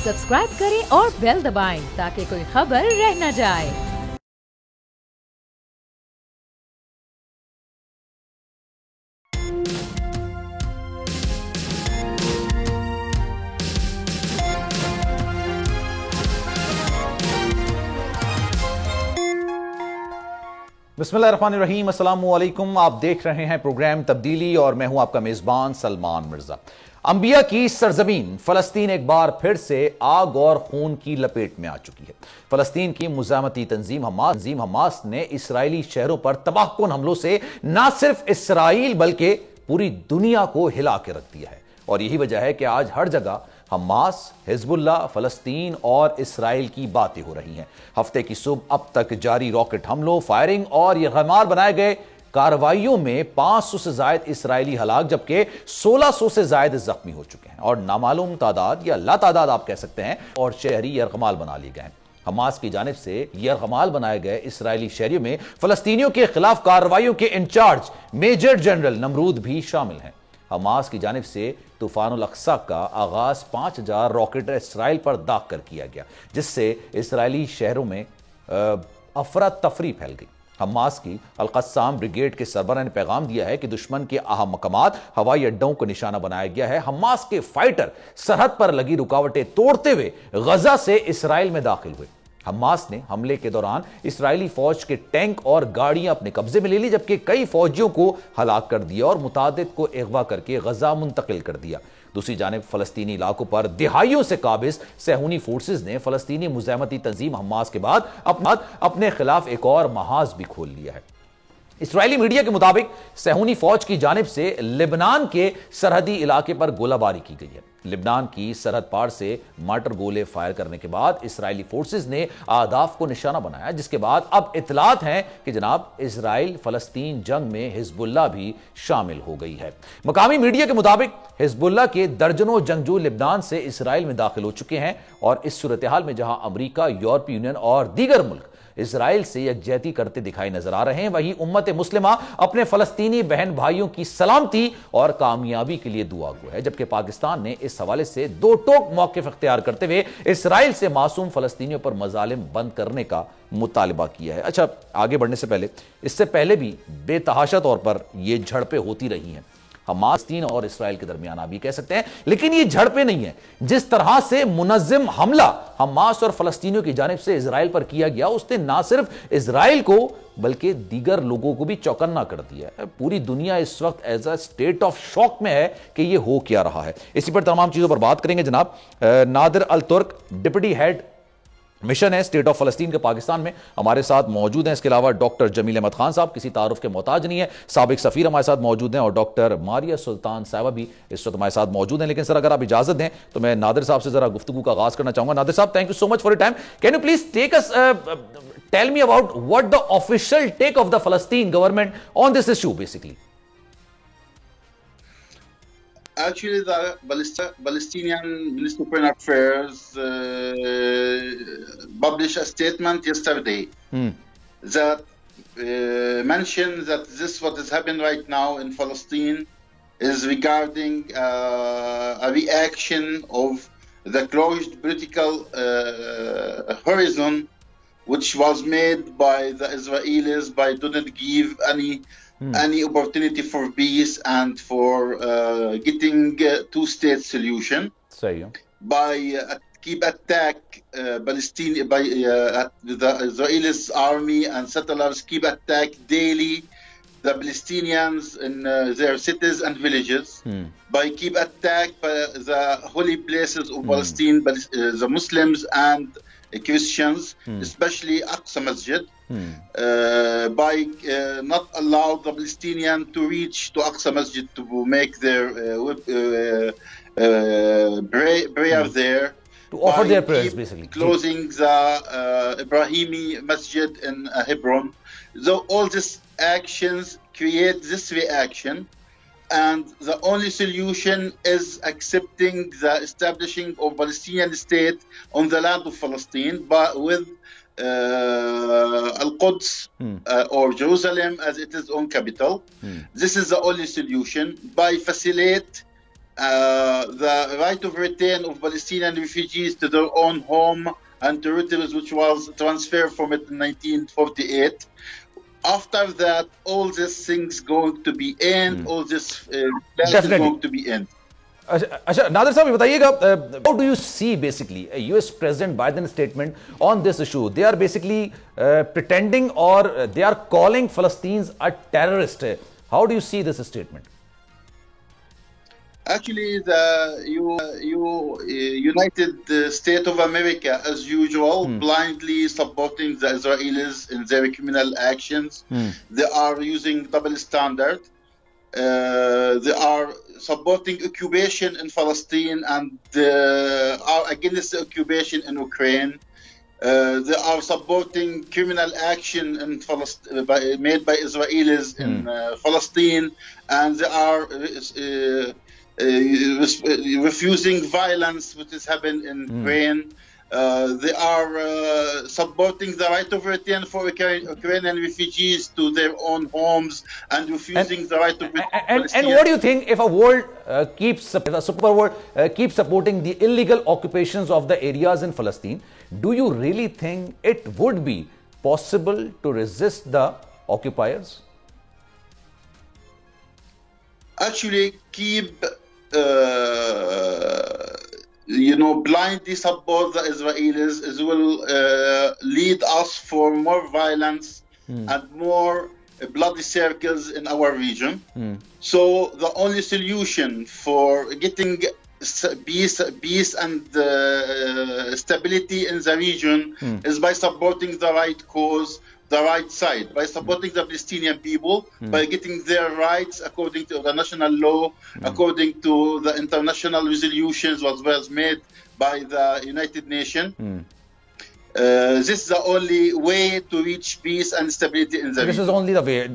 Subscribe करें और bell दबाएं ताकि कोई खबर रह न जाए। बिस्मिल्लाहिर्रहमानिर्रहीम, अस्सलामु अलैकुम। आप देख रहे हैं प्रोग्राम तब्दीली और मैं हूं आपका मेजबान सलमान मिर्जा। अंबिया की सरजमीन फलस्तीन एक बार फिर से आग और खून की लपेट में आ चुकी है। फलस्तीन की मुजामती तंजीम हमास ने इसराइली शहरों पर तबाहकुन हमलों से न सिर्फ इसराइल बल्कि पूरी दुनिया को हिला के रख दिया है। और यही वजह है कि आज हर जगह हमास, हिजबुल्लाह, फलस्तीन और इसराइल की बातें हो रही हैं। हफ्ते की सुबह अब तक जारी रॉकेट हमलों, फायरिंग और यरगमार बनाए गए कार्रवाइयों में 500 से ज्यादा इसराइली हलाक जबकि 1600 से ज्यादा जख्मी हो चुके हैं और नामालूम तादाद या लातादाद आप कह सकते हैं और शहरी यरगमाल बना लिए गए हैं। हमास की जानिब से यरगमाल बनाए गए इसराइली शहरियों में फलस्तीनियों के खिलाफ कार्रवाइयों के इंचार्ज मेजर जनरल नमरूद भी शामिल हैं। हमास की जानिब से तूफानुल अक्सा का आगाज 5000 रॉकेट इसराइल पर दाग कर किया गया, जिससे इसराइली शहरों में अफरा तफरी फैल गई। हमास की अल-कस्साम ब्रिगेड के सरबराह ने पैगाम दिया है कि दुश्मन के अहम मकामात, हवाई अड्डों को निशाना बनाया गया है। हमास के फाइटर सरहद पर लगी रुकावटें तोड़ते हुए गजा से इसराइल में दाखिल हुए। हमास ने हमले के दौरान इसराइली फौज के टैंक और गाड़ियां अपने कब्जे में ले ली, जबकि कई फौजियों को हलाक कर दिया और मुतादिद को अगवा करके गजा मुंतकिल कर दिया। दूसरी जानिब फलस्तीनी इलाकों पर दिहाइयों से काबिज सेहूनी फोर्सेज ने फलस्तीनी मुजामती तंजीम हमास के बाद अपने खिलाफ एक और महाज भी खोल लिया है। इसराइली मीडिया के मुताबिक सेहूनी फौज की जानिब से लेबनान के सरहदी इलाके पर गोलाबारी की गई है। लेबनान की सरहद पार से मार्टर गोले फायर करने के बाद इसराइली फोर्सेज ने आदाफ को निशाना बनाया, जिसके बाद अब इतलात हैं कि जनाब इसराइल फलस्तीन जंग में हिजबुल्लाह भी शामिल हो गई है। मकामी मीडिया के मुताबिक हिजबुल्लाह के दर्जनों जंगजू लेबनान से इसराइल में दाखिल हो चुके हैं और इस सूरत हाल में जहां अमरीका, यूरोपीय यूनियन और दीगर मुल्क इसराइल से यकजहती करते दिखाई नजर आ रहे हैं, वहीं उम्मत मुस्लिमा अपने फलस्तीनी बहन भाइयों की सलामती और कामयाबी के लिए दुआ गो है। जबकि पाकिस्तान ने इस हवाले से दो टोक मौक़िफ़ इख्तियार करते हुए इसराइल से मासूम फलस्तीनियों पर मजालिम बंद करने का मुतालबा किया है। अच्छा, आगे बढ़ने से पहले इससे पहले भी बेतहाशा तौर पर यह झड़पें होती रही हैं हमास और इसराइल के दरमियान, आप भी कह सकते हैं, लेकिन ये झड़पें नहीं है। जिस तरह से मुनज़्ज़म हमला हमास और फलस्तीनियों की जानिब से इसराइल पर किया गया, उसने ना सिर्फ इसराइल को बल्कि दीगर लोगों को भी चौकन्ना कर दिया है। पूरी दुनिया इस वक्त as a state of shock में है कि यह हो क्या रहा है। इसी पर तमाम चीजों पर बात करेंगे जनाब नादिर अल तुर्क, डिप्टी हेड मिशन है स्टेट ऑफ फलस्तीन के पाकिस्तान में, हमारे साथ मौजूद हैं। इसके अलावा डॉक्टर जमील अहमद खान साहब किसी तारुफ के मोहताज नहीं है, साबिक सफीर हमारे साथ मौजूद हैं, और डॉक्टर मारिया सुल्तान साहिबा भी इस वक्त हमारे साथ मौजूद हैं। लेकिन सर, अगर आप इजाजत दें तो मैं नादिर साहब से जरा गुफ्तगू का आगाज करना चाहूंगा। नादिर साहब, thank you so much for your time. Can you please take us tell me about what the official take of the फलस्तीन government on this issue basically? Actually, the Palestinian Ministry of Foreign Affairs published a statement yesterday that mentioned that what is happening right now in Palestine is regarding a reaction of the closed political horizon, which was made by the Israelis by not give any opportunity for peace and for getting two-state solution. By keep attack Palestine by the Israelis army and settlers keep attack daily the Palestinians in their cities and villages. By keep attack the holy places of Palestine, the Muslims and Christians, especially Aqsa Masjid. By not allow the Palestinian to reach to Aqsa Masjid to make their prayer there, to offer their prayers, basically closing the Ibrahimi Masjid in Hebron. So all these actions create this reaction, and the only solution is accepting the establishing of Palestinian state on the land of Palestine, but with Al-Quds or Jerusalem as it is own capital. This is the only solution. By facilitate the right of return of Palestinian refugees to their own home and territories, which was transferred from it in 1948. After that, all these things going to be end. All this is going to be end. अच्छा नादिर साहब बताइएगा, how do you see basically a US President Biden statement on this issue? They are basically pretending, or they are calling Palestinians a terrorist. How do you see this statement? Actually, the United States of America, as usual, blindly supporting the Israelis in their criminal actions. They are using double standard. They are supporting occupation in Palestine and are against the occupation in Ukraine. They are supporting criminal action in made by Israelis in Palestine, and they are refusing violence which is happening in Ukraine. They are supporting the right of return for Ukrainian refugees to their own homes and refusing the right of return. And what do you think if a world the super world keeps supporting the illegal occupations of the areas in Palestine? Do you really think it would be possible to resist the occupiers? Actually, keep blindly support the Israelis will lead us for more violence and more bloody circles in our region. So the only solution for getting peace and stability in the region is by supporting the right cause, the right side, by supporting the Palestinian people, by getting their rights according to the national law, according to the international resolutions what was made by the United Nations. This is the only way to reach peace and stability in the region. This is only the way.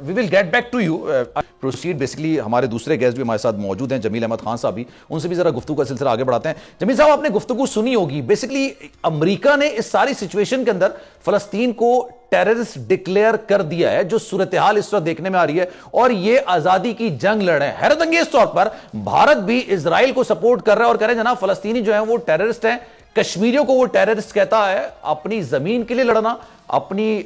We will get back to you. Proceed. Basically, हमारे दूसरे guest भी हमारे साथ मौजूद हैं, जमील अहमद खान साहब भी, उनसे भी जरा गुफ्तगू का सिलसिला आगे बढ़ाते हैं. जमील साहब, आपने गुफ्तगू सुनी होगी. बेसिकली अमेरिका ने इस सारी सिचुएशन के अंदर फलस्तीन को टेररिस्ट डिक्लेयर कर दिया है, जो सूरत हाल इस वक्त देखने में आ रही है, और ये आजादी की जंग लड़ रहे हैं. हैरतअंगेज तौर पर भारत भी इजराइल को सपोर्ट कर रहा है और कह रहे हैं जनाब फलस्तीनी जो है वो टेररिस्ट हैं. कश्मीरियों को वो टेररिस्ट कहता है. अपनी जमीन के लिए लड़ना, अपनी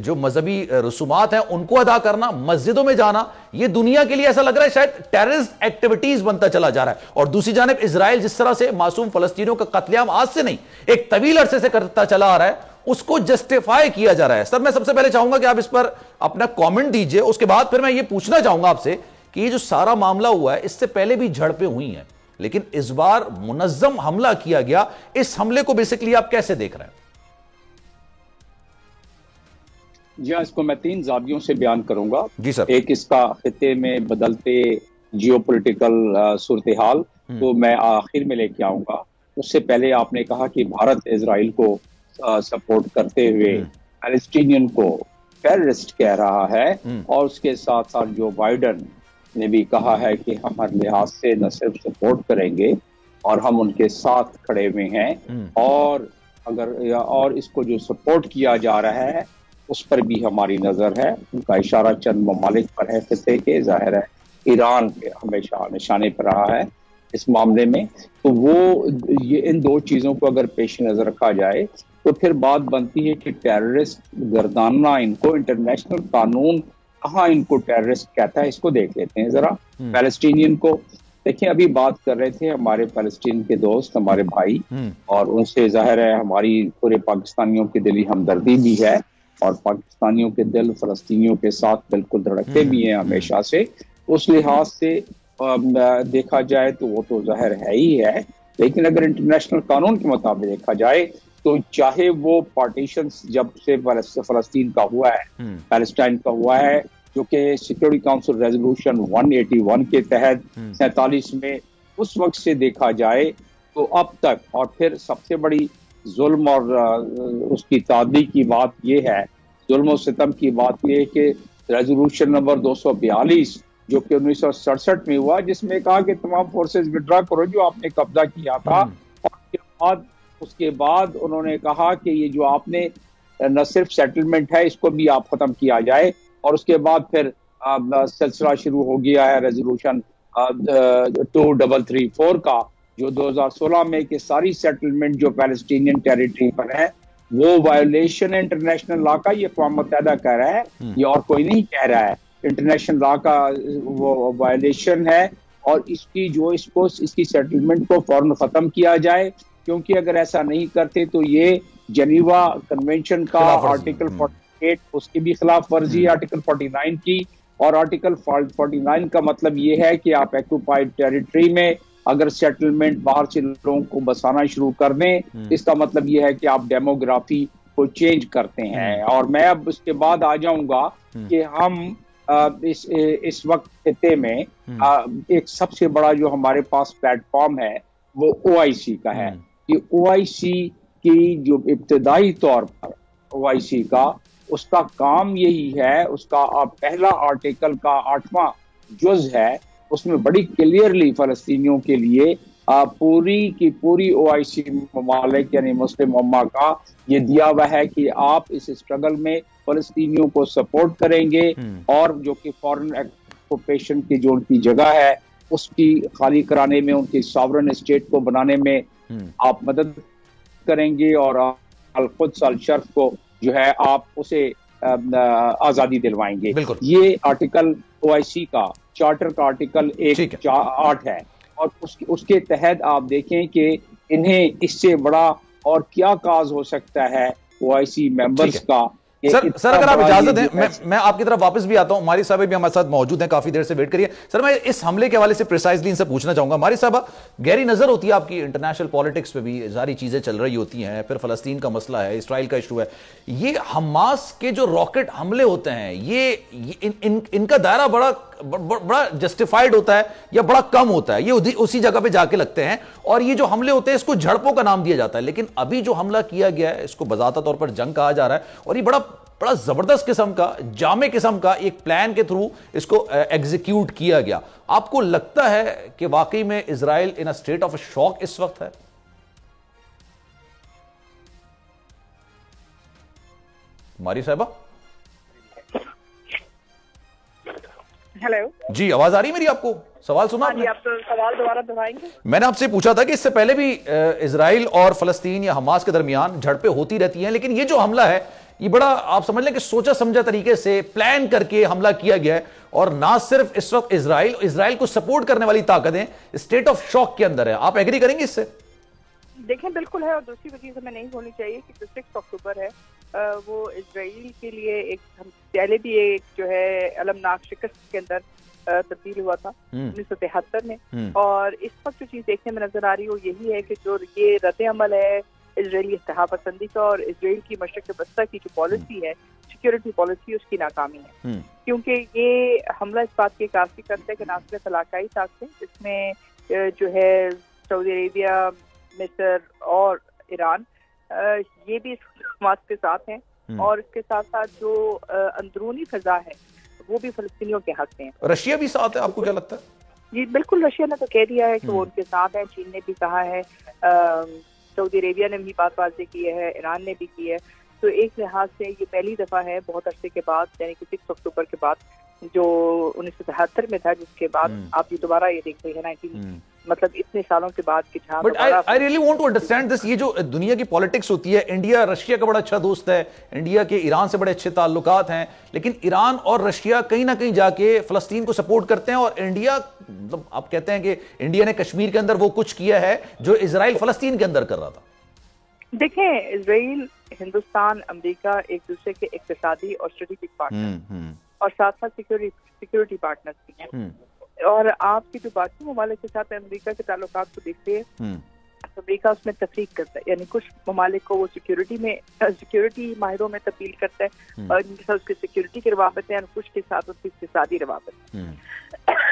जो मजहबी रसूमात हैं उनको अदा करना, मस्जिदों में जाना, ये दुनिया के लिए ऐसा लग रहा है शायद टेररिस्ट एक्टिविटीज बनता चला जा रहा है. और दूसरी जानिब इजराइल जिस तरह से मासूम फलस्तीनियों का कत्लेआम आज से नहीं एक तवील अरसे से करता चला आ रहा है, उसको जस्टिफाई किया जा रहा है. सर, मैं सबसे पहले चाहूंगा कि आप इस पर अपना कॉमेंट दीजिए. उसके बाद फिर मैं ये पूछना चाहूंगा आपसे कि ये जो सारा मामला हुआ है, इससे पहले भी झड़पें हुई हैं, लेकिन इस बार मुनज्जम हमला किया गया. इस हमले को बेसिकली आप कैसे देख रहे हैं? जी हाँ, इसको मैं 3 ज़ावियों से बयान करूंगा. जी सर. एक इसका खिते में बदलते जियोपॉलिटिकल सूरत हाल तो मैं आखिर में लेके आऊंगा. उससे पहले आपने कहा कि भारत इजराइल को सपोर्ट करते हुए पैलेस्टीनियन को टेररिस्ट कह रहा है, और उसके साथ साथ जो बाइडन ने भी कहा है कि हम हर लिहाज से न सिर्फ सपोर्ट करेंगे और हम उनके साथ खड़े हुए हैं, और इसको जो सपोर्ट किया जा रहा है उस पर भी हमारी नजर है. उनका इशारा चंद ममालिक पर है खिते के, जाहिर है ईरान पे हमेशा निशाने पर रहा है इस मामले में. तो वो ये इन 2 चीजों को अगर पेश नजर रखा जाए तो फिर बात बनती है कि टेररिस्ट गर्दाना इनको इंटरनेशनल कानून कहाँ इनको टेररिस्ट कहता है. इसको देख लेते हैं जरा. पैलेस्टीनियन को देखिए, अभी बात कर रहे थे हमारे पैलेस्टीन के दोस्त, हमारे भाई, और उनसे जाहिर है हमारी पूरे पाकिस्तानियों की दिली हमदर्दी भी है, और पाकिस्तानियों के दिल फलस्तीनियों के साथ बिल्कुल धड़कते भी हैं हमेशा से. उस लिहाज से देखा जाए तो वो तो जाहिर है ही है, लेकिन अगर इंटरनेशनल कानून के मुताबिक देखा जाए तो चाहे वो पार्टीशन जब से फलस्तीन का हुआ है, पैलेस्टाइन का हुआ है, जो कि सिक्योरिटी काउंसिल रेजोल्यूशन 181 के तहत 47 में, उस वक्त से देखा जाए तो अब तक, और फिर सबसे बड़ी जुल्म और उसकी तादी की बात यह है, जुल्म और सितम की बात यह है कि रेजोल्यूशन नंबर 242 जो कि 1967 में हुआ, जिसमें कहा कि तमाम फोर्सेस विड्रा करो जो आपने कब्जा किया था, और उसके बाद उन्होंने कहा कि ये जो आपने न सिर्फ सेटलमेंट है इसको भी आप खत्म किया जाए, और उसके बाद फिर सिलसिला शुरू हो गया है रेजोल्यूशन 2334 का, जो 2016 में कि सारी सेटलमेंट जो पैलेस्टीनियन टेरिटरी पर है वो वायोलेशन है इंटरनेशनल लॉ का, ये अक़वाम मुत्तहिदा कह रहा है, ये और कोई नहीं कह रहा है। इंटरनेशनल लॉ का वो वायोलेशन है और इसकी सेटलमेंट को फौरन खत्म किया जाए, क्योंकि अगर ऐसा नहीं करते तो ये जेनीवा कन्वेंशन का आर्टिकल 48 उसकी भी खिलाफ वर्जी है, आर्टिकल 49 की। और आर्टिकल 49 का मतलब ये है कि आप ऑक्यूपाइड टेरिटरी में अगर सेटलमेंट बाहर से लोगों को बसाना शुरू कर दें, इसका मतलब ये है कि आप डेमोग्राफी को चेंज करते हैं। और मैं अब उसके बाद आ जाऊंगा कि हम इस वक्त खिते में एक सबसे बड़ा जो हमारे पास प्लेटफॉर्म है वो OIC का है, कि OIC की जो इब्तदाई तौर पर OIC का उसका काम यही है, उसका पहला आर्टिकल का 8वां जुज है, उसमें बड़ी क्लियरली फलस्तीनियों के लिए पूरी की पूरी OIC ममालिक यानी मुस्लिम उम्मा का ये दिया हुआ है कि आप इस स्ट्रगल में फलस्तीनियों को सपोर्ट करेंगे और जो कि फॉरेन ऑक्यूपेशन की जो उनकी जगह है उसकी खाली कराने में, उनकी सॉवरन स्टेट को बनाने में आप मदद करेंगे और अल-कुद्स अल-शर्फ को जो है आप उसे आजादी दिलवाएंगे। ये आर्टिकल OIC का चार्टर का आर्टिकल 1.8 है और उसके तहत आप देखें कि इन्हें इससे बड़ा और क्या काज हो सकता है OIC मेंबर्स का। सर अगर आप इजाजत दें मैं आपकी तरफ वापस भी आता हूं। हमारी साहब भी हमारे साथ मौजूद हैं, काफी देर से वेट करिए। सर मैं इस हमले के हवाले से प्रिसाइजली इनसे पूछना चाहूंगा। हमारी साहब गहरी नजर होती है आपकी इंटरनेशनल पॉलिटिक्स पे भी, सारी चीजें चल रही होती हैं, फिर फलस्तीन का मसला है, इसराइल का इशू है, ये हमास के जो रॉकेट हमले होते हैं इनका दायरा बड़ा जस्टिफाइड होता है या बड़ा कम होता है? ये उसी जगह पे जाके लगते हैं और ये जो हमले होते हैं इसको झड़पों का नाम दिया जाता है, लेकिन अभी जो हमला किया गया है इसको बजाता तौर पर जंग कहा जा रहा है और ये बड़ा जबरदस्त किस्म का, जामे किस्म का एक प्लान के थ्रू इसको एग्जीक्यूट किया गया। आपको लगता है कि वाकई में Israel in a state of shock इस वक्त है? हमारी साहबा हेलो जी, आवाज आ रही है मेरी आपको? सवाल सुना आपने? आप तो सवाल दोबारा दोहराएंगे? मैंने आपसे पूछा था कि इससे पहले भी इजराइल और फलस्तीन या हमास के दरमियान झड़पें होती रहती हैं, लेकिन ये जो हमला है ये बड़ा आप समझ लें कि सोचा समझा तरीके से प्लान करके हमला किया गया है और ना सिर्फ इस वक्त इजराइल को सपोर्ट करने वाली ताकतें स्टेट ऑफ शॉक के अंदर है। आप एग्री करेंगे इससे? देखें बिल्कुल है, और दूसरी वजह से मैं नहीं बोलनी चाहिए कि 6 अक्टूबर है वो इजराइल के लिए एक पहले भी एक जो है अलमनाक शिकस्त के अंदर तब्दील हुआ था 1973 में। और इस वक्त जो चीज देखने में नजर आ रही है यही है कि जो ये रद्द अमल है इजरायली इत्तेहाद पसंदी का और इजराइल की मशरक़ वस्ता की जो पॉलिसी है, सिक्योरिटी पॉलिसी, उसकी नाकामी है। क्योंकि ये हमला इस बात की काफी करता है कि ना सिर्फ इलाकाई ताकतें, इसमें जो है सऊदी अरेबिया, मिस्र और ईरान, ये भी हमास के साथ हैं और इसके साथ साथ जो अंदरूनी फजा है वो भी फलस्तीनियों के हक में है। रशिया भी साथ है, आपको क्या लगता है? जी बिल्कुल, रशिया ने तो कह दिया है कि वो उनके साथ है, चीन ने भी कहा है, सऊदी अरेबिया ने भी बात वाज़ेह की है, ईरान ने भी की है। तो एक लिहाज से ये पहली दफा है बहुत अरसे के बाद, यानी कि 6 अक्टूबर के बाद जो 1973 में था, जिसके बाद आप ये दोबारा ये देख रहे हैं मतलब इतने सालों के बाद कि but I really want to understand this. ये जो दुनिया की पॉलिटिक्स होती है, इंडिया रशिया का बड़ा अच्छा दोस्त है, इंडिया के ईरान से बड़े अच्छे ताल्लुकात हैं, लेकिन ईरान और रशिया कहीं ना कहीं जाके फलस्तीन को सपोर्ट करते हैं और इंडिया, मतलब आप कहते हैं कि इंडिया ने कश्मीर के अंदर वो कुछ किया है जो इजराइल फलस्तीन के अंदर कर रहा था। देखें, इजराइल, हिंदुस्तान, अमेरिका एक दूसरे के इक्तिसादी और स्ट्रेटेजिक पार्टनर और साथ साथ सिक्योरिटी पार्टनर्स भी हैं। और आपकी जो बाकी ममालिक के साथ अमेरिका के ताल्लुकात को देखते हैं तो अमेरिका उसमें तफरीक करता है, यानी कुछ ममालिक को वो सिक्योरिटी माहिरों में तब्दील करता है और जिनके साथ उसकी सिक्योरिटी की रवाबत है और कुछ के साथ उसकी इक्तिसादी रवाबत है।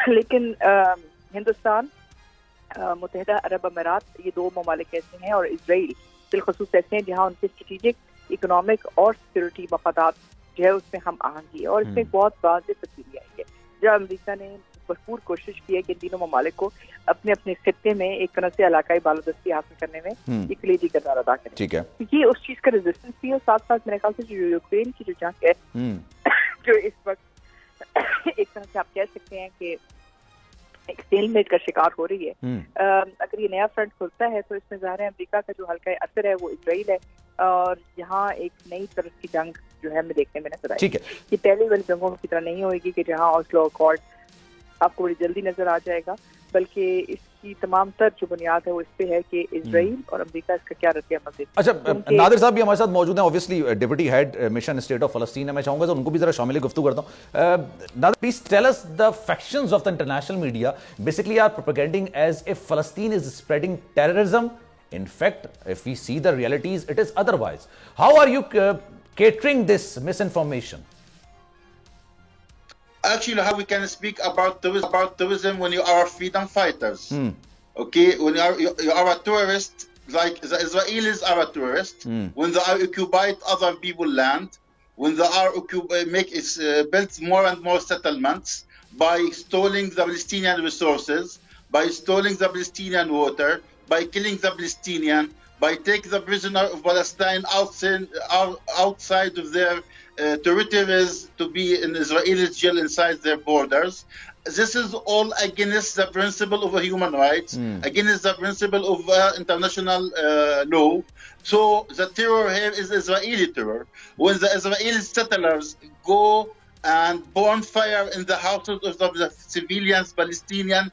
लेकिन हिंदुस्तान, मुत्तहिदा अरब अमीरात, ये दो ममालिक ऐसे हैं और इजराइल बिलखसूस ऐसे हैं जहाँ उनके स्ट्रेटेजिक, इकोनॉमिक और सिक्योरिटी मफादात जो है उसमें हम आहंगी है और इसमें बहुत वाज़ेह तब्दीली आई है। जब अमेरिका ने भरपूर कोशिश की है कि तीनों ममालिक को अपने अपने खित्ते में एक तरह से इलाकाई बालादस्ती हासिल करने में एक कलीदी किरदार अदा करें। ठीक है, ये उस चीज का रेजिस्टेंस भी है। साथ साथ मेरे ख्याल से जो यूक्रेन की जो जंग है जो इस वक्त एक तरह से आप कह सकते हैं कि एक स्टेलमेट का शिकार हो रही है। अगर ये नया फ्रंट खुलता है तो इसमें ज़ाहिर है अमेरिका का जो हल्का असर है वो इजराइल है, और यहाँ एक नई तरह की जंग जो है हमें देखने में नजर आई। ये पहली वाली जंगों की तरह नहीं होगी कि जहाँ ऑस्लो अकॉर्ड आपको बड़ी जल्दी नजर आ जाएगा, बल्कि इसकी तमाम तर जो बुनियाद है वो इस पे है कि इजराइल और अमेरिका इसका क्या रद्द-ए-अमल देते हैं। अच्छा, नादिर साहब भी हमारे साथ मौजूद हैं, obviously deputy head mission state of फलस्तीन है। मैं चाहूंगा तो उनको भी जरा शामिल गुफ्तगू करता हूं। Nadir, please tell us the factions of the international media basically are propaganding as if फलस्तीन is spreading terrorism. In fact, if we see the realities, it is otherwise. How are you catering this misinformation? Actually, how we can speak about tourism when you are freedom fighters? Okay, when you are a tourist, like the Israelis are a tourist. When they are occupied other people's land, when they are built more and more settlements by stalling the Palestinian resources, by stalling the Palestinian water, by killing the Palestinian, by taking the prisoner of Palestine outside of their territories to be in Israeli jail inside their borders. This is all against the principle of human rights, against the principle of international law. So the terror here is Israeli terror. When the Israeli settlers go and burn fire in the houses of the civilians, Palestinian,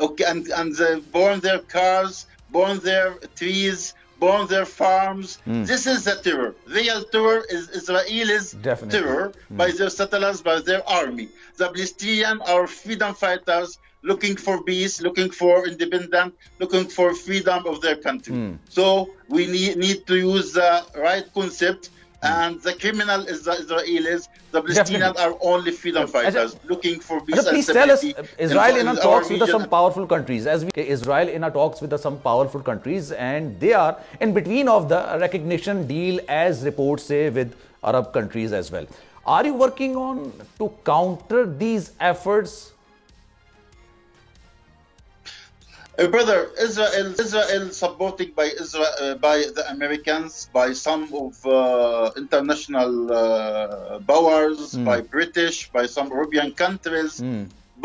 okay, and they burn their cars, burn their trees, burn their farms. This is the terror. Real terror is Israelis' terror by their settlers, by their army. The Palestinians are freedom fighters looking for peace, looking for independence, looking for freedom of their country. So we need to use the right concept. And the criminal is the Israelis. The Palestinians are only freedom fighters looking for peace and stability. Please tell us, Israel in talks with some powerful countries. Israel in talks with some powerful countries, and they are in between of the recognition deal, as reports say, with Arab countries as well. Are you working on to counter these efforts? Brother, Israel supported by the Americans, by some of international powers, by British, by some European countries.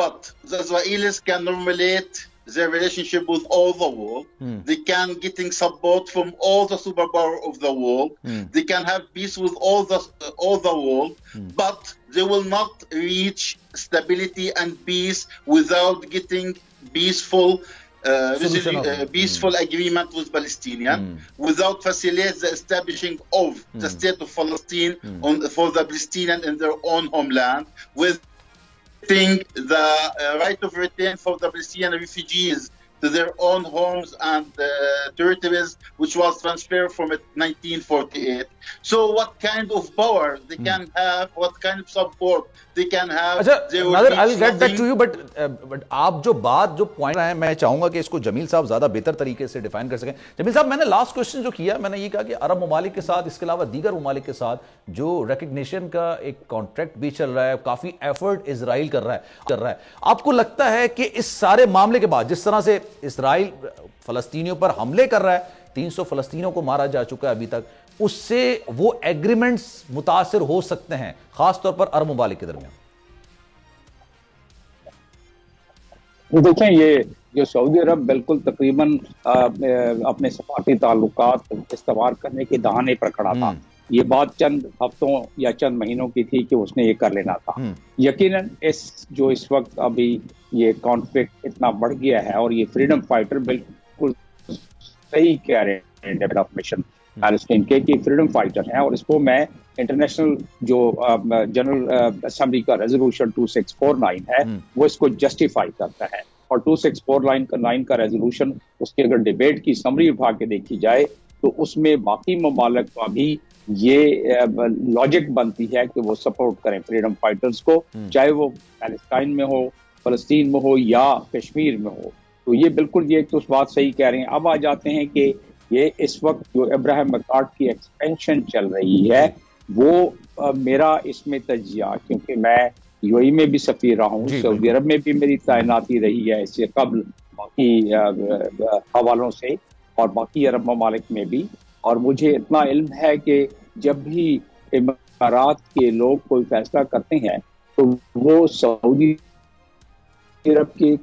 But the Israelis can normalize their relationship with all the world. They can getting support from all the superpower of the world. They can have peace with all the world, but they will not reach stability and peace without getting peaceful agreement with Palestinian, without facilitating the establishing of the state of Palestine for the Palestinian in their own homeland, with the right of return for the Palestinian refugees to their own homes and territories, which was transferred from 1948. So what kind of power they can have, what kind of support they can have. Nadir, I'll get back to you, but आप जो point है, मैं चाहूंगा कि इसको जमील साहब ज्यादा बेहतर तरीके से डिफाइन कर सकें। जमील साहब, मैंने लास्ट क्वेश्चन जो किया, मैंने ये कहा कि अरब ममालिक के साथ, इसके अलावा दीगर ममालिक के साथ जो रिकग्निशन का एक कॉन्ट्रैक्ट भी चल रहा है, काफी एफर्ट इजराइल कर रहा है। आपको लगता है कि इस सारे मामले के बाद, जिस तरह से इजराइल फलस्तीनियों पर हमले कर रहा है, 300 फलस्तीनियों को मारा जा चुका है अभी तक, उससे वो एग्रीमेंट्स मुतासिर हो सकते हैं, खासतौर पर अरब ममालिक के दरमियान? देखें, ये जो सऊदी अरब बिल्कुल तकरीबन अपने सफारती ताल्लुकात इस्तेमाल करने के दहाने पर खड़ा था। ये बात चंद हफ्तों या चंद महीनों की थी कि उसने ये कर लेना था। यकीनन इस वक्त अभी ये कॉन्फ्लिक्ट इतना बढ़ गया है, और ये फ्रीडम फाइटर बिल्कुल सही कह रहे हैं डेवलप मिशन पैलेस्टीन के कि फ्रीडम फाइटर हैं, और इसको मैं इंटरनेशनल जो जनरल असेंबली का रेजोल्यूशन 2649 है वो इसको जस्टिफाई करता है। और 2649 का रेजोल्यूशन, उसकी अगर डिबेट की समरी उठा के देखी जाए तो उसमें बाकी ममालिक का भी ये लॉजिक बनती है कि वो सपोर्ट करें फ्रीडम फाइटर्स को, चाहे वो पैलेस्टाइन में हो, फलस्तीन में हो या कश्मीर में हो। तो ये बिल्कुल ये तो उस बात सही कह रहे हैं। अब आ जाते हैं कि ये इस वक्त जो अब्राहम अकॉर्ड की एक्सपेंशन चल रही है, वो मेरा इसमें तजिया, क्योंकि मैं यूएई में भी सफीर रहा हूँ, सऊदी अरब में भी मेरी तैनाती रही है इससे कबल बाकी हवालों से, और बाकी अरब ममालिक में भी। और मुझे इतना इल्म है कि जब भी इमारात के लोग कोई फैसला करते हैं तो वो सऊदी अरब के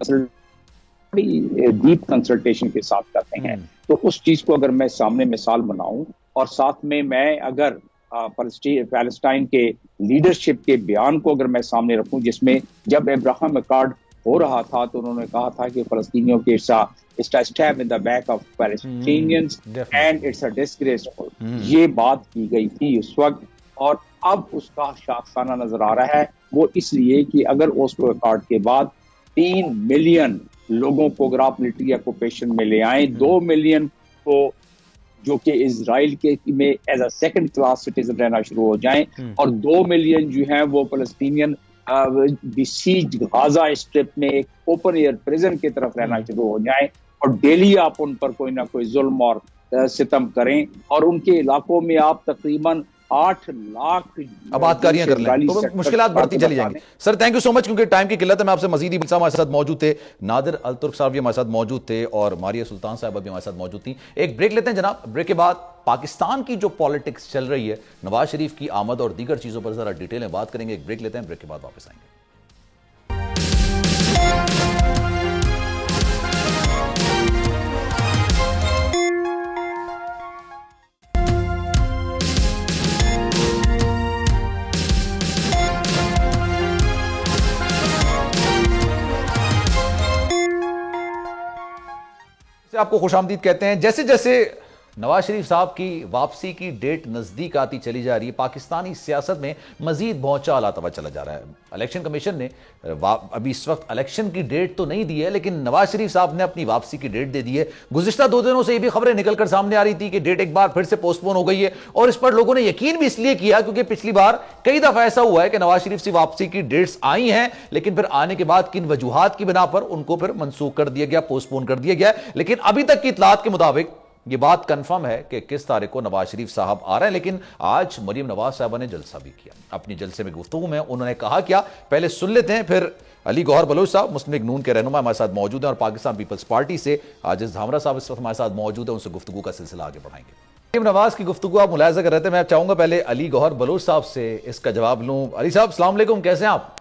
बड़ी डीप कंसल्टेशन के साथ करते हैं। तो उस चीज को अगर मैं सामने मिसाल बनाऊं और साथ में मैं अगर पैलेस्टाइन के लीडरशिप के बयान को अगर मैं सामने रखूं, जिसमें जब अब्राहम अकॉर्ड हो रहा था तो उन्होंने कहा था कि फलस्तीनियों के it's a stab in the back of Palestinians and it's a disgraceful, ये बात की गई थी उस वक्त। और अब उसका शाखसाना नजर आ रहा है, वो इसलिए कि अगर ओस्लो अकॉर्ड के बाद 3 मिलियन लोगों को अगर आप मिलिट्री ऑक्यूपेशन में ले आए, 2 मिलियन को जो कि इजराइल के में as a second class citizen रहना शुरू हो जाएं, और 2 मिलियन जो हैं वो फलस्तीनियन बिसीज गाजा स्ट्रिप में एक ओपन एयर प्रिजन की तरफ रहना शुरू हो जाएं, और डेली आप उन पर कोई ना कोई जुल्म और सितम करें, और उनके इलाकों में आप तकरीबन 8 लाख आबादकारियां कर लें तो मुश्किलात बढ़ती चली जाएंगी। Sir thank you so much, क्योंकि टाइम की किल्लत है। मैं आपसे मजीद ही हमारे साथ मौजूद थे, नादिर अल तुर्क साहब भी हमारे साथ मौजूद थे और मारिया सुल्तान साहब भी हमारे साथ मौजूद थी। एक ब्रेक लेते हैं जनाब, ब्रेक के बाद पाकिस्तान की जो पॉलिटिक्स चल रही है, नवाज शरीफ की आमद और दीगर चीजों पर जरा डिटेल में बात करेंगे। एक ब्रेक लेते हैं, ब्रेक के बाद वापस आएंगे। आपको खुशामदीद कहते हैं। जैसे जैसे नवाज शरीफ साहब की वापसी की डेट नजदीक आती चली जा रही है, पाकिस्तानी सियासत में मजीद भौचाल आता हुआ चला जा रहा है। इलेक्शन कमीशन ने अभी इस वक्त इलेक्शन की डेट तो नहीं दी है, लेकिन नवाज शरीफ साहब ने अपनी वापसी की डेट दे दी है। गुज़िश्ता 2 दिनों से ये भी खबरें निकलकर सामने आ रही थी कि डेट एक बार फिर से पोस्टपोन हो गई है, और इस पर लोगों ने यकीन भी इसलिए किया क्योंकि पिछली बार कई दफा ऐसा हुआ है कि नवाज शरीफ से वापसी की डेट्स आई हैं, लेकिन फिर आने के बाद किन वजूहात की बिना पर उनको फिर मनसूख कर दिया गया, पोस्टपोन कर दिया गया। लेकिन अभी तक की इतलात के मुताबिक ये बात कंफर्म है कि किस तारीख को नवाज शरीफ साहब आ रहे हैं। लेकिन आज मरियम नवाज साहबा ने जलसा भी किया। अपनी जलसे में गुफ्तगू में उन्होंने कहा क्या, पहले सुन लेते हैं। फिर अली गौहर बलोच साहब मुस्लिम लीग नून के रहनुमा हमारे साथ मौजूद हैं, और पाकिस्तान पीपल्स पार्टी से आजिज धामरा साहब इस वक्त हमारे साथ मौजूद है। उनसे गुफ्तगू का सिलसिला आगे बढ़ाएंगे। मरियम नवाज की गुफ्तगू आप मुलाहिजा कर रहे थे, मैं चाहूंगा पहले अली गौहर बलोच साहब से इसका जवाब लूं। अली साहब अस्सलाम वालेकुम, कैसे हैं आप?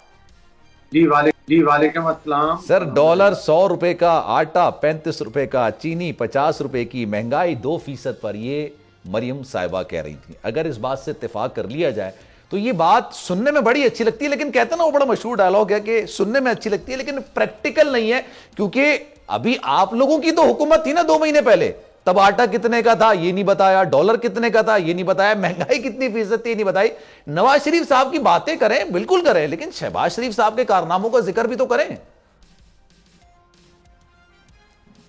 जी वालेकुम अस्सलाम। सर डॉलर 100 रुपए का, आटा 35 रुपए का, चीनी 50 रुपए की, महंगाई 2% पर, ये मरियम साहिबा कह रही थी। अगर इस बात से इत्तेफाक कर लिया जाए तो ये बात सुनने में बड़ी अच्छी लगती है, लेकिन कहते ना वो बड़ा मशहूर डायलॉग है कि सुनने में अच्छी लगती है लेकिन प्रैक्टिकल नहीं है। क्योंकि अभी आप लोगों की तो हुकूमत थी ना 2 महीने पहले, तब आटा कितने का था ये नहीं बताया, डॉलर कितने का था ये नहीं बताया, महंगाई कितनी फीसद थी ये नहीं बताई। नवाज शरीफ साहब की बातें करें, बिल्कुल करें, लेकिन शहबाज शरीफ साहब के कारनामों का जिक्र भी तो करें।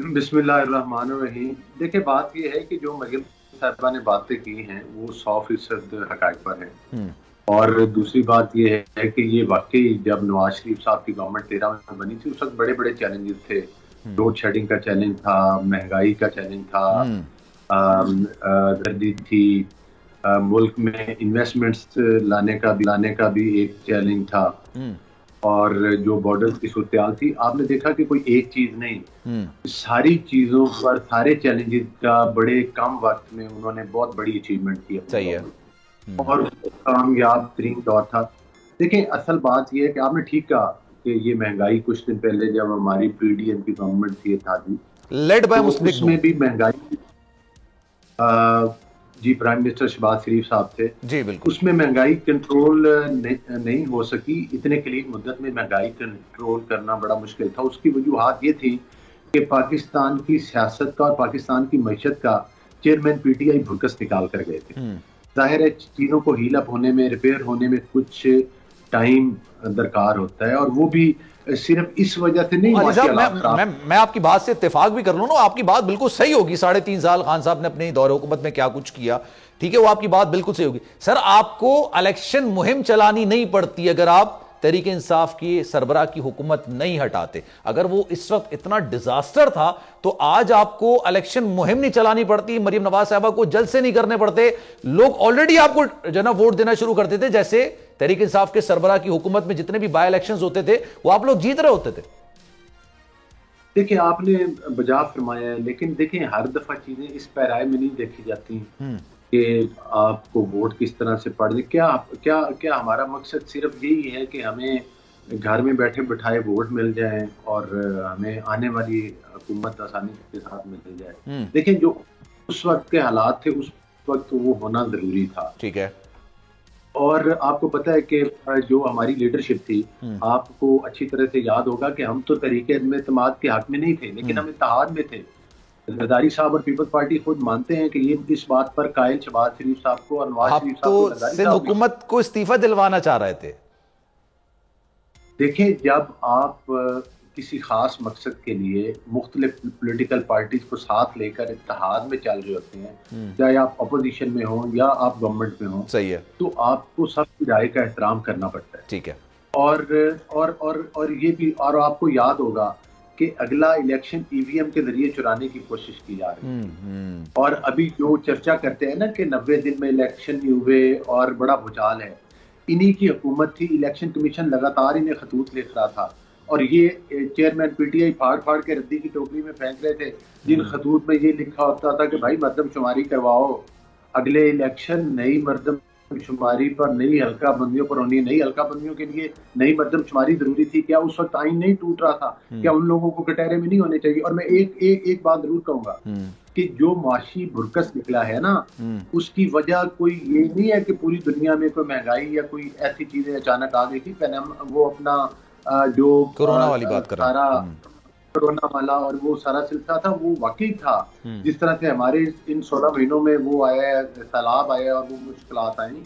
बिस्मिल्लाहिर्रहमानिर्रहीम। देखिए बात यह है कि जो मरियम साहिबा ने बातें की हैं वो 100% हकायक पर है। और दूसरी बात यह है कि ये वाकई जब नवाज शरीफ साहब की गवर्नमेंट 13 में बनी थी उस वक्त बड़े बड़े चैलेंजेस थे। लोड शेडिंग का चैलेंज था, महंगाई का चैलेंज था, गर्दी थी, मुल्क में इन्वेस्टमेंट्स लाने का भी एक चैलेंज था, और जो बॉर्डर्स की सूरत थी। आपने देखा कि कोई एक चीज नहीं, सारी चीजों पर, सारे चैलेंजेस का बड़े कम वक्त में उन्होंने बहुत बड़ी अचीवमेंट की। सही है। और कामयाब तरीन दौर था। देखिए असल बात यह है कि आपने ठीक कहा कि ये महंगाई कुछ दिन पहले जब हमारी पीडीएम की गवर्नमेंट थी लेड बाय मुस्लिम, उसमें भी महंगाई, जी प्राइम मिनिस्टर शहबाज शरीफ साहब थे जी, बिल्कुल, उसमें महंगाई कंट्रोल नहीं हो सकी। इतने करीब मुद्दत में महंगाई कंट्रोल करना बड़ा मुश्किल था। उसकी वजूहात ये थी कि पाकिस्तान की सियासत का और पाकिस्तान की मईशत का चेयरमैन पीटीआई भुरकस निकाल कर गए थे। जाहिर है चीजों को हील अप होने में, रिपेयर होने में कुछ टाइम दरकार होता है, और वो भी सिर्फ इस वजह से नहीं। मैं आपकी बात से इत्तेफाक भी कर लूं ना, आपकी बात बिल्कुल सही होगी। 3.5 साल खान साहब ने अपने दौरे हुकूमत में क्या कुछ किया, ठीक है, वो आपकी बात बिल्कुल सही होगी। सर आपको इलेक्शन मुहिम चलानी नहीं पड़ती अगर आप तहरीक इंसाफ की सरबराह की हुकूमत नहीं हटाते। अगर वो इस वक्त इतना डिजास्टर था तो आज आपको इलेक्शन मुहिम नहीं चलानी पड़ती, मरियम नवाज साहबा को जलसे नहीं करने पड़ते, लोग ऑलरेडी आपको जो ना वोट देना शुरू करते थे। जैसे तहरीक इंसाफ के सरबराह की हुकूमत में जितने भी बाय इलेक्शंस होते थे वो आप लोग जीत रहे होते थे। देखिए आपने बजा फरमाया है, लेकिन देखिए हर दफा चीजें इस पैराए में नहीं देखी जाती कि आपको वोट किस तरह से पड़ दे। क्या हमारा मकसद सिर्फ यही है कि हमें घर में बैठे बिठाए वोट मिल जाएं और हमें आने वाली हुकूमत आसानी के साथ मिल जाए। देखिए, जो उस वक्त के हालात थे उस वक्त वो होना जरूरी था। ठीक है। और आपको पता है कि जो हमारी लीडरशिप थी, आपको अच्छी तरह से याद होगा कि हम तो तरीके इत्तेमाद के हक में नहीं थे, लेकिन हम इत्तेहाद में थे। जरदारी साहब और पीपल्स पार्टी खुद मानते हैं कि ये इस बात पर कायल शहबाज शरीफ साहब को और नवाज शरीफ साहब को, तो सिंध हुकूमत को इस्तीफा दिलवाना चाह रहे थे। देखिए, जब आप किसी खास मकसद के लिए मुख्तलिफ पॉलिटिकल पार्टीज को साथ लेकर इत्तेहाद में चल रहे होते हैं, चाहे आप अपोजिशन में हो या आप गवर्नमेंट में हो, सही है, तो आपको सबकी राय का एहतराम करना पड़ता है। ठीक है। और ये भी, और आपको याद होगा कि अगला इलेक्शन ईवीएम के जरिए चुराने की कोशिश की जा रही है। और अभी जो चर्चा करते हैं ना कि 90 दिन में इलेक्शन नहीं हुए और बड़ा भूचाल है, इन्हीं की हुकूमत थी। इलेक्शन कमीशन लगातार इन्हें खतूत लिख रहा था और ये चेयरमैन पीटीआई फाड़ फाड़ के रद्दी की टोकरी में फेंक रहे थे, जिन खतूत में ये लिखा होता था कि भाई मरदमशुमारी करवाओ, अगले इलेक्शन नई मरदमशुमारी पर, नई हल्का बंदियों पर होनी है। नई हल्का बंदियों के लिए नई मरदमशुमारी जरूरी थी। क्या उस वक्त आइन नहीं टूट रहा था? क्या उन लोगों को कटहरे में नहीं होने चाहिए? और मैं एक बात जरूर कहूंगा कि जो मुआशी बुरकस निकला है ना, उसकी वजह कोई ये नहीं है कि पूरी दुनिया में कोई महंगाई या कोई ऐसी चीजें अचानक आ गई थी। पहले वो अपना जो कोरोना वाली बात कर सारा कोरोना वाला और वो सारा सिलसिला था, वो वाकई था। जिस तरह से हमारे इन 16 महीनों में वो आया, सैलाब आया और वो मुश्किलात आई,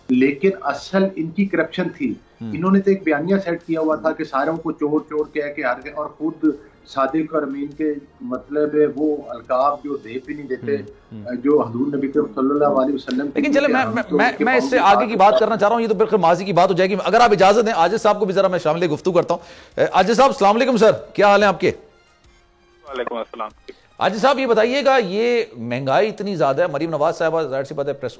लेकिन असल इनकी करप्शन थी। इन्होंने तो एक बयानिया सेट किया हुआ था कि सारों को चोर चोर कह के हार गए, और खुद सादिक और अमीन के मतलब है वो अलकाब जो दे भी नहीं देते, जो हजूर नबी सल्लल्लाहु अलैहि वसल्लम। लेकिन चले मैं इससे आगे की बात करना चाह रहा हूं, ये तो बिल्कुल माजी की बात हो जाएगी। अगर आप इजाजत दें, आजिज साहब को भी जरा मैं शामिल गुफ्तगू करता हूं। आजिज साहब, अस्सलाम वालेकुम सर, क्या हाल है आपके? वालेकुम अस्सलाम। आजिज साहब, ये बताइएगा, ये महंगाई इतनी ज्यादा है, मरीम नवाज साहब जाहिर सी बात है प्रेस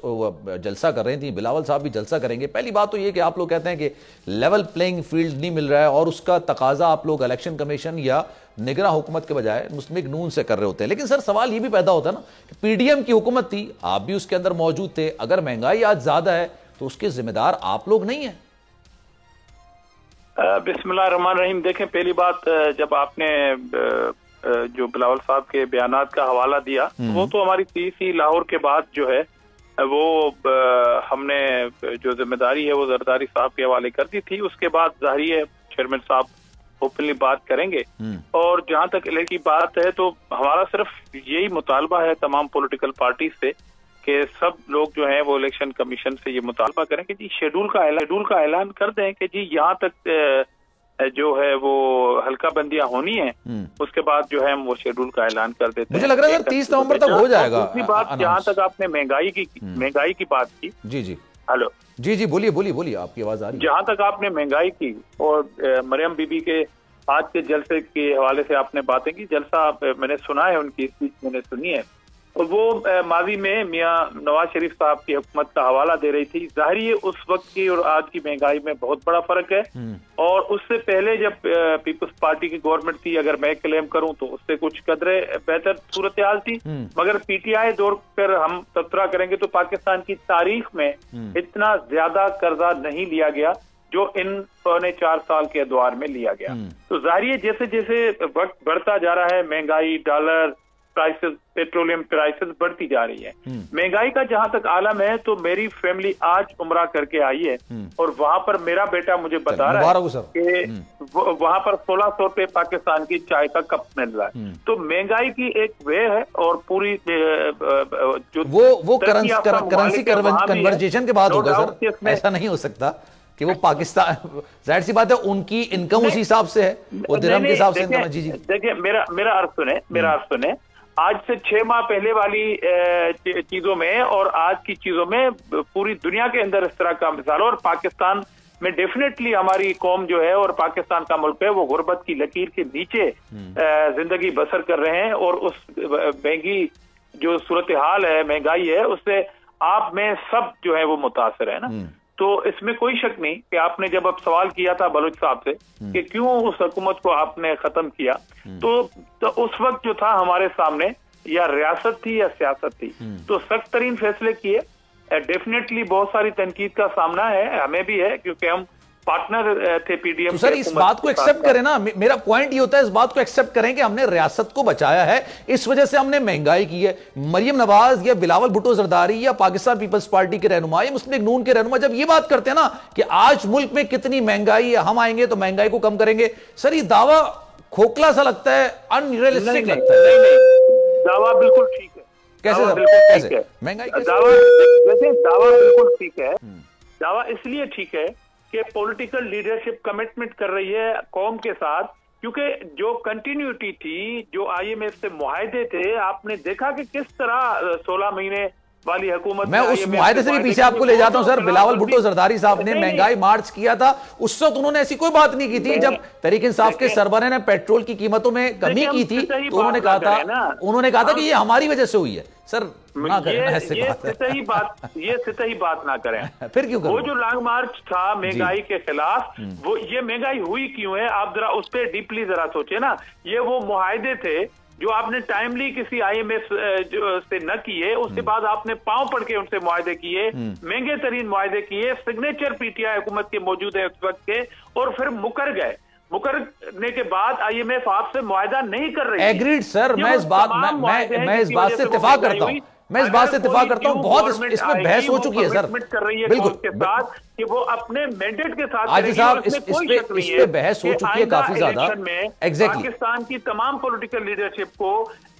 जलसा कर रही थी, बिलावल साहब भी जलसा करेंगे। पहली बात तो ये कि आप लोग कहते हैं कि लेवल प्लेइंग फील्ड नहीं मिल रहा है और उसका तकाजा आप लोग इलेक्शन कमीशन या निगरान हुकूमत के बजाय मुस्लिम लीग नून से कर रहे होते हैं। लेकिन सर सवाल ये भी पैदा होता है ना कि पीडीएम की हुकूमत थी, आप भी उसके अंदर मौजूद थे। अगर महंगाई आज ज्यादा है तो उसके जिम्मेदार आप लोग नहीं है? बिस्मिल्लाह रहमान रहीम। देखें, पहली बात, जब आपने जो बिलावल साहब के बयानात का हवाला दिया, वो तो हमारी तीसरी लाहौर के बाद जो है वो हमने जो जिम्मेदारी है वो जरदारी साहब के हवाले कर दी थी। उसके बाद जाहिर है चेयरमैन साहब ओपनली बात करेंगे। और जहां तक इलेक्शन की बात है तो हमारा सिर्फ यही मुतालबा है तमाम पॉलिटिकल पार्टी से कि सब लोग जो हैं वो इलेक्शन कमीशन से ये मुतालबा करें कि जी शेड्यूल का ऐलान कर दें कि जी यहाँ तक जो है वो हल्का बंदियां होनी है, उसके बाद जो है हम वो शेड्यूल का ऐलान कर देते हैं। मुझे लग रहा है 30 नवंबर तक हो जाएगा। दूसरी बात, जहाँ तक आपने महंगाई की बात की। जी हेलो जी, बोलिए, आपकी आवाज आ रही है। जहाँ तक आपने महंगाई की और मरियम बीबी के आज के जलसे के हवाले से आपने बातें की, जलसा मैंने सुना है, उनकी स्पीच मैंने सुनी है, और वो माजी में मियां नवाज शरीफ साहब की हुकूमत का हवाला दे रही थी। जाहिर है उस वक्त की और आज की महंगाई में बहुत बड़ा फर्क है। और उससे पहले जब पीपल्स पार्टी की गवर्नमेंट थी, अगर मैं क्लेम करूं तो उससे कुछ कदरे बेहतर सूरत हाल थी। मगर पीटीआई दौर पर हम तबसरा करेंगे तो पाकिस्तान की तारीख में इतना ज्यादा कर्जा नहीं लिया गया जो इन 4.25 साल के दौर में लिया गया। तो जाहिर है जैसे जैसे वक्त बढ़ता जा रहा है, महंगाई, डॉलर प्राइसेस, पेट्रोलियम प्राइसेस बढ़ती जा रही है। महंगाई का जहां तक आलम है तो मेरी फैमिली आज उम्रा करके आई है और वहां पर मेरा बेटा मुझे बता रहा है कि वहां पर 1600 रुपए पाकिस्तान की चाय का कप मिल रहा है। तो महंगाई की एक वे है और पूरी जो वो करेंसी कन्वर्जेशन के बाद होगा सर, ऐसा नहीं हो सकता कि वो पाकिस्तान, जाहिर सी बात है उनकी इनकम उस हिसाब से है, वो दिरहम के हिसाब से इनकम है। जी देखिए, मेरा अर्थ सुने। आज से 6 माह पहले वाली चीजों में और आज की चीजों में पूरी दुनिया के अंदर इस तरह का मिसाल, और पाकिस्तान में डेफिनेटली हमारी कौम जो है और पाकिस्तान का मुल्क है वो गुर्बत की लकीर के नीचे जिंदगी बसर कर रहे हैं। और उस महंगी जो सूरत हाल है, महंगाई है, उससे आप में सब जो है वो मुतासर है ना। तो इसमें कोई शक नहीं कि आपने जब अब सवाल किया था बलोच साहब से कि क्यों उस हुकूमत को आपने खत्म किया, तो उस वक्त जो था हमारे सामने या रियासत थी या सियासत थी, तो सख्त तरीन फैसले किए। डेफिनेटली बहुत सारी तनकीद का सामना है, हमें भी है, क्योंकि हम पार्टनर थे पीडीएम। तो सर इस बात को एक्सेप्ट करें ना, मेरा पॉइंट ये होता है, इस बात को एक्सेप्ट करें कि हमने रियासत को बचाया है, इस वजह से हमने महंगाई की है। मरियम नवाज या बिलावल भुट्टो जरदारी या पाकिस्तान पीपल्स पार्टी के रहनुमा या मुस्लिम लीग नून के रहनुमा जब ये बात करते हैं ना कि आज मुल्क में कितनी महंगाई है, हम आएंगे तो महंगाई को कम करेंगे, सर ये दावा खोखला सा लगता है, अनरियलिस्टिक लगता है। दावा बिल्कुल ठीक है। कैसे दावा सर? बिल्कुल कैसे? ठीक है। महंगाई दावा जैसे दावा बिल्कुल ठीक है। दावा इसलिए ठीक है कि पॉलिटिकल लीडरशिप कमिटमेंट कर रही है कौम के साथ, क्योंकि जो कंटिन्यूटी थी, जो आईएमएफ से मुआहदे थे, आपने देखा कि किस तरह 16 महीने वाली हुकूमत, मैं उस मुआहदे से भी पीछे आपको ले जाता हूं सर। बिलावल भुट्टो जरदारी साहब ने महंगाई मार्च किया था, उस वक्त उन्होंने ऐसी कोई बात नहीं की थी। जब तहरीक इंसाफ के सरबराह ने पेट्रोल की कीमतों में कमी की थी तो उन्होंने कहा था कि ये हमारी वजह से हुई है। सर ना करें ऐसे बात, ये सतही बात ना करें। फिर क्यों करें? वो जो लॉन्ग मार्च था महंगाई के खिलाफ, वो ये महंगाई हुई क्यों है, आप जरा उस पर डीपली जरा सोचे ना। ये वो मुआहदे थे जो आपने टाइमली किसी आईएमएफ से न किए, उसके बाद आपने पांव पड़ के उनसे मुआहदे किए, महंगे तरीन मुआहदे किए, सिग्नेचर पीटीआई हुकूमत के मौजूद है उस वक्त के, और फिर मुकर गए। मुकरने के बाद आईएमएफ आपसे मुआहदा नहीं कर रही। एग्रीड सर, मैं इस बात से इत्तेफाक करता हूं, मैं इस बात से इत्तेफाक करता हूं। बहुत इसमें बहस हो चुकी है सर, कर रही है बिल्कुल के साथ कि वो अपने मैंडेट के साथ आजी साहब इस पे बहस हो चुकी है काफी ज्यादा। एग्जैक्टली, पाकिस्तान की तमाम पॉलिटिकल लीडरशिप को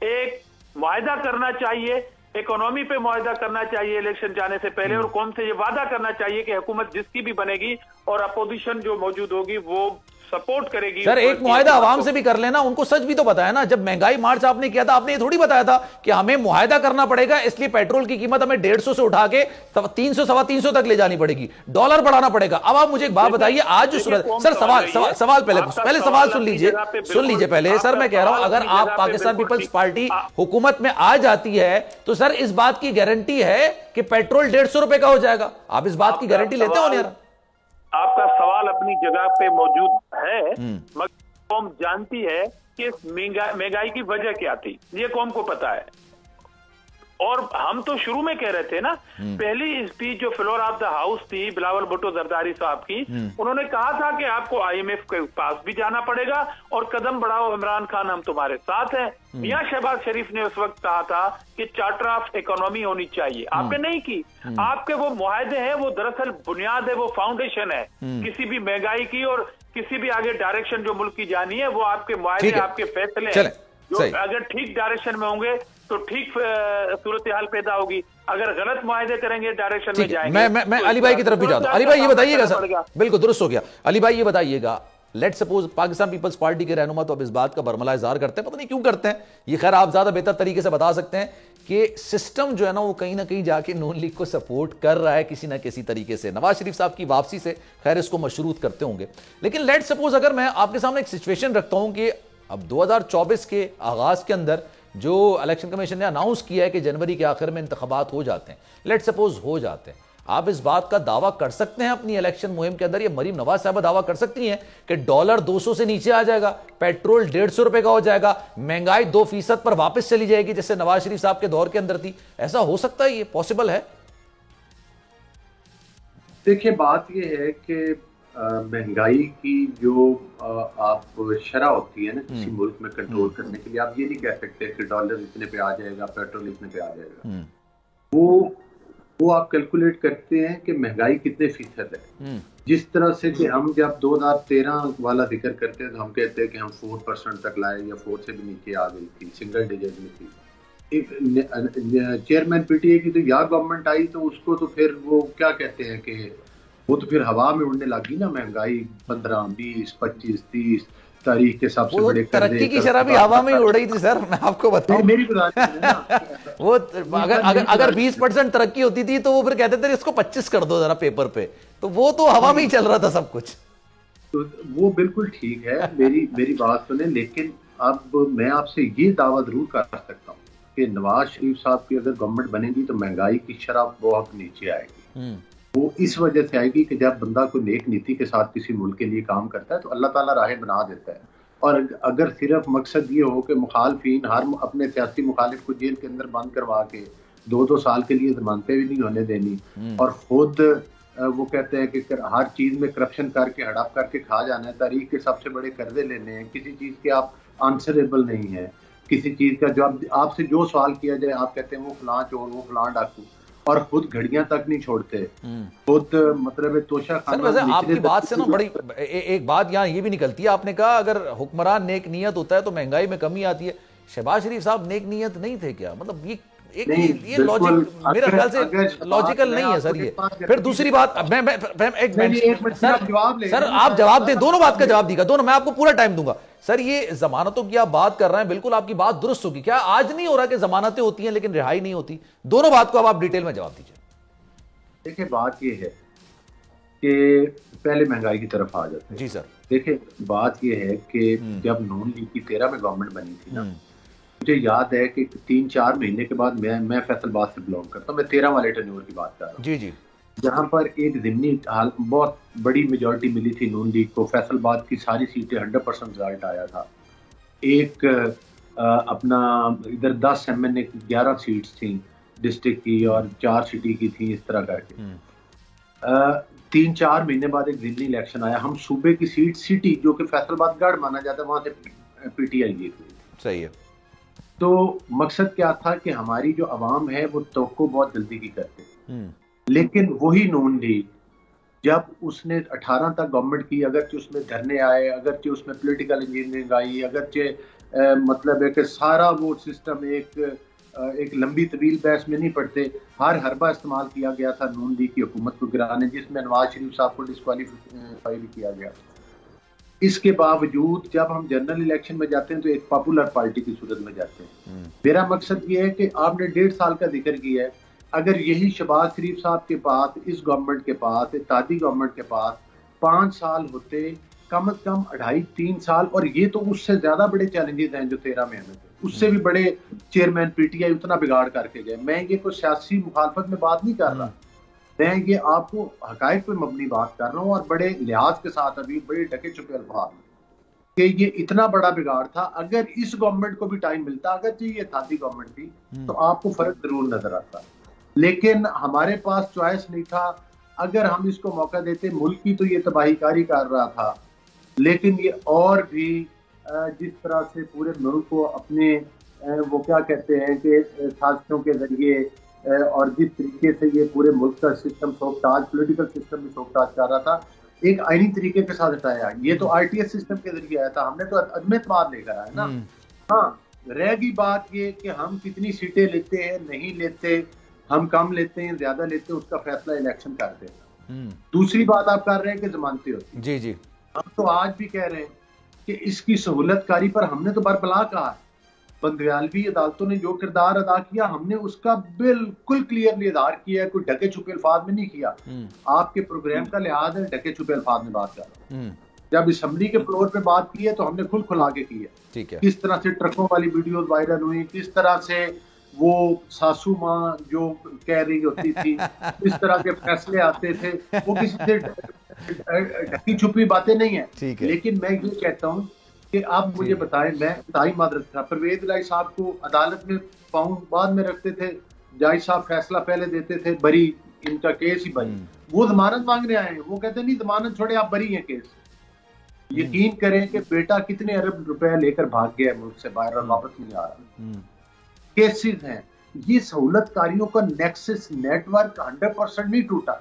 एक मुआहदा करना चाहिए, इकोनॉमी पे मुआहदा करना चाहिए इलेक्शन जाने से पहले, और कौन से ये वादा करना चाहिए कि हुकूमत जिसकी भी बनेगी और अपोजिशन जो मौजूद होगी वो सपोर्ट करेगी। सर एक मुआहदा आवाम से भी कर लेना, उनको सच भी तो बताया ना। जब महंगाई मार्च आपने किया था, आपने ये थोड़ी बताया था कि हमें मुआहदा करना पड़ेगा, इसलिए पेट्रोल की कीमत हमें 150 से उठा के 300 सवा 300 तक ले जानी पड़ेगी, डॉलर बढ़ाना पड़ेगा। अब आप मुझे एक बात बताइए, आज जो सर सवाल पहले सवाल सुन लीजिए पहले। सर मैं कह रहा हूं, अगर आप पाकिस्तान पीपल्स पार्टी हुकूमत में आ जाती है तो सर इस बात की गारंटी है कि पेट्रोल 150 रुपए का हो जाएगा। आप इस बात की गारंटी लेते हो यार? आपका सवाल अपनी जगह पे मौजूद है, मगर कौम जानती है कि महंगाई की वजह क्या थी, ये कौम को पता है। और हम तो शुरू में कह रहे थे ना, पहली स्पीच जो फ्लोर ऑफ द हाउस थी बिलावल भुट्टो जरदारी साहब की, उन्होंने कहा था कि आपको आईएमएफ के पास भी जाना पड़ेगा और कदम बढ़ाओ इमरान खान, हम तुम्हारे साथ हैं। मियां शहबाज शरीफ ने उस वक्त कहा था कि चार्टर ऑफ इकोनॉमी होनी चाहिए, आपने नहीं की। आपके वो मुआहदे हैं, वो दरअसल बुनियाद है, वो फाउंडेशन है किसी भी महंगाई की और किसी भी आगे डायरेक्शन जो मुल्क की जानी है, वो आपके मुआहदे, आपके फैसले हैं। जो अगर ठीक डायरेक्शन में होंगे तो ठीक सूरत हाल पैदा होगी, अगर गलत मुआहदे करेंगे डायरेक्शन में जाएंगे। मैं अली भाई की तरफ भी जाता हूं। अली भाई ये बताइएगा सर, बिल्कुल दुरुस्त हो गया। अली भाई ये बताइएगा, लेट सपोज पाकिस्तान पीपल्स पार्टी के रहनुमा तो अब इस बात का बरमला इज़हार करते हैं, पता नहीं क्यों करते हैं, ये खैर आप ज्यादा बेहतर तरीके से बता सकते हैं कि सिस्टम जो है ना वो कहीं ना कहीं जाके नून लीग को सपोर्ट कर रहा है किसी ना किसी तरीके से। नवाज शरीफ साहब की वापसी से खैर इसको मशरूत करते होंगे, लेकिन लेट सपोज अगर मैं आपके सामने एक सिचुएशन रखता हूं कि अब 2024 के आगाज के अंदर जो इलेक्शन कमीशन ने अनाउंस किया है कि जनवरी के आखिर में इंतखाबात हो जाते हैं, लेट सपोज हो जाते हैं, आप इस बात का दावा कर सकते हैं अपनी इलेक्शन मुहिम के अंदर, ये मरीम नवाज साहब दावा कर सकती हैं कि डॉलर 200 से नीचे आ जाएगा, पेट्रोल 150 रुपए का हो जाएगा, महंगाई 2% पर वापस चली जाएगी जैसे नवाज शरीफ साहब के दौर के अंदर थी? ऐसा हो सकता है, ये पॉसिबल है? देखिए बात यह है कि महंगाई की जो आप शरह होती है ना किसी मुल्क में कंट्रोल करने के लिए, आप ये नहीं कह सकते कि डॉलर इतने पे आ जाएगा, पेट्रोल इतने पे आ जाएगा। वो आप कैलकुलेट करते हैं कि महंगाई कितने फीसद है। जिस तरह से कि हम जब 2013 वाला जिक्र करते हैं तो हम कहते हैं कि हम 4% तक लाए या 4 से भी नीचे आ गई थी, सिंगल डिजिट में थी। चेयरमैन पीटीए की तो या गवर्नमेंट आई तो उसको तो फिर वो क्या कहते हैं कि वो तो फिर हवा में उड़ने लगी ना महंगाई, 15, 20, 25, 30 तारीख के सबसे बड़े तरक्की की शरह भी हवा में ही उड़ रही थी सर, मैं आपको बताऊं। मेरी वो अगर 20% तरक्की होती थी तो वो फिर कहते थे इसको 25 कर दो जरा पेपर पे, तो वो तो हवा में ही चल रहा था सब कुछ। तो वो बिल्कुल ठीक है, मेरी बात सुने, लेकिन अब मैं आपसे ये दावा जरूर कर सकता हूँ कि नवाज शरीफ साहब की अगर गवर्नमेंट बनेगी तो महंगाई की शरह बहुत नीचे आएगी। वो इस वजह से आएगी कि जब बंदा कोई नेक नीति के साथ किसी मुल्क के लिए काम करता है तो अल्लाह ताला राहें बना देता है। और अगर सिर्फ मकसद ये हो कि मुखालफिन हर अपने सियासी मुखालिफ को जेल के अंदर बंद करवा के 2-2 साल के लिए जमानतें भी नहीं होने देनी और खुद वो कहते हैं कि हर चीज में करप्शन करके हड़प करके खा जाना है, तारीख के सबसे बड़े कर्जे लेने हैं, किसी चीज के आप आंसरेबल नहीं है, किसी चीज का जो आपसे जो सवाल किया जाए आप कहते हैं वो फलां चोर, वो फलां डाकू, और खुद घड़ियां तक नहीं छोड़ते, खुद मतलब तोशा खाना। वैसे आपकी बात से ना बड़ी एक बात यहाँ ये भी निकलती है, आपने कहा अगर हुक्मरान नेक नियत होता है तो महंगाई में कमी आती है। शहबाज शरीफ साहब नेक नियत नहीं थे क्या? मतलब ये लॉजिक मेरे ख्याल से लॉजिकल नहीं है सर ये। फिर दूसरी बात, सर आप जवाब दें, दोनों बात का जवाब देगा, दोनों, मैं आपको पूरा टाइम दूंगा। सर ये जमानतों की आप बात कर रहे हैं, बिल्कुल आपकी बात दुरुस्त होगी। क्या आज नहीं हो रहा कि जमानतें होती हैं लेकिन रिहाई नहीं होती? दोनों बात को अब आप डिटेल में जवाब दीजिए। देखिए बात ये है कि पहले महंगाई की तरफ आ जाते हैं। जी सर। देखिए बात ये है कि जब नून लीग की 13 में गवर्नमेंट बनी थी ना, मुझे याद है कि 3-4 महीने के बाद मैं फैसलाबाद से बिलोंग करता हूँ, मैं 13 वाले टर्नओवर की बात कर रहा हूँ। जी जी। जहाँ पर एक ज़िमनी हाल बहुत बड़ी मेजॉरिटी मिली थी नून लीग को, फैसलाबाद की सारी सीटें 100% रिजल्ट आया था। एक अपना इधर 10 MN 11 सीट्स थी डिस्ट्रिक्ट की और 4 सिटी की थी, इस तरह करके 3-4 महीने बाद एक ज़िमनी इलेक्शन आया। हम सूबे की सीट सिटी जो कि फैसलाबाद गढ़ माना जाता है, वहां से PTI जीत गई। सही है। तो मकसद क्या था कि हमारी जो अवाम है वो तवक्को बहुत जल्दी की करते, लेकिन वही नून लीग जब उसने 18 तक गवर्नमेंट की, अगरचे उसमें धरने आए, अगरचे उसमें पॉलिटिकल इंजीनियरिंग आई, अगरचे मतलब है कि सारा वो सिस्टम एक लंबी तवील बहस में नहीं पड़ते, हर हरबा इस्तेमाल किया गया था नून लीग की हुकूमत को गिराने, जिसमें नवाज शरीफ साहब को डिस्क्वालीफाई भी किया गया। इसके बावजूद जब हम जनरल इलेक्शन में जाते हैं तो एक पॉपुलर पार्टी की सूरत में जाते हैं। मेरा मकसद ये है कि आपने 1.5 साल का जिक्र किया है, अगर यही शहबाज शरीफ साहब के पास, इस गवर्नमेंट के पास, इत्तेहादी गवर्नमेंट के पास 5 साल होते, कम से कम 2.5-3 साल, और ये तो उससे ज्यादा बड़े चैलेंजेस हैं जो 13 में हमें थे, उससे भी बड़े चेयरमैन PTI उतना बिगाड़ करके गए। मैं ये कोई सियासी मुखालफत में बात नहीं कर रहा, मैं ये आपको हकायक पे मबनी बात कर रहा हूँ, और बड़े लिहाज के साथ अभी बड़े ढके छुपे अल्फाज में कि ये इतना बड़ा बिगाड़ था। अगर इस गवर्नमेंट को भी टाइम मिलता, अगर ये इत्तेहादी गवर्नमेंट थी, तो आपको फर्क जरूर नजर आता, लेकिन हमारे पास चॉइस नहीं था। अगर हम इसको मौका देते, मुल्क की तो ये तबाहीकारी कर रहा था, लेकिन ये और भी जिस तरह से पूरे मुल्क को अपने वो क्या कहते हैं कि साजिशों के जरिए और जिस तरीके से ये पूरे मुल्क का सिस्टम सोफ्टाज, पॉलिटिकल सिस्टम भी सोफ्टाज कर रहा था, एक आईनी तरीके के साथ हटाया। ये तो RTS सिस्टम के जरिए आया था, हमने तो अदम एतमाद लेकर आया ना। हाँ, रह गई बात ये कि हम कितनी सीटें लेते हैं, नहीं लेते, हम कम लेते हैं, ज्यादा लेते हैं, उसका फैसला इलेक्शन करते हैं। दूसरी बात आप कर रहे हैं कि जमानतें होती। जी जी। हम तो आज भी कह रहे हैं कि इसकी सहूलतकारी पर हमने तो बरबला कहा है, बंदयालवी अदालतों ने जो किरदार अदा किया हमने उसका बिल्कुल क्लियरली इज़हार किया है, कोई ढके छुपे अल्फाज में नहीं किया। आपके प्रोग्राम का लिहाज है, ढके छुपे अल्फाज में बात कर रहा हूं। जब असेंबली के फ्लोर पे बात की है तो हमने खुल खुला के की है। ठीक है। किस तरह से ट्रकों वाली वीडियोस वायरल हुई, किस तरह से वो सासू माँ जो कह रही होती थी, किस तरह के फैसले आते थे, वो किसी से ढकी छुपी बातें नहीं है। लेकिन मैं ये कहता हूँ कि आप मुझे बताएं, मैं ताई मादरत था, परवेज इलाही साहब को अदालत में पाउंड बाद में रखते थे, जज साहब फैसला पहले देते थे, बरी, इनका केस ही बरी, वो जमानत मांगने आए हैं, वो कहते नहीं जमानत छोड़े आप बरी हैं केस। यकीन करें कि बेटा कितने अरब रुपए लेकर भाग गया मुल्क से बाहर और वापस नहीं आ रहा। केसेस हैं, ये सहूलतकारियों का नेक्सस नेटवर्क 100% नहीं टूटा,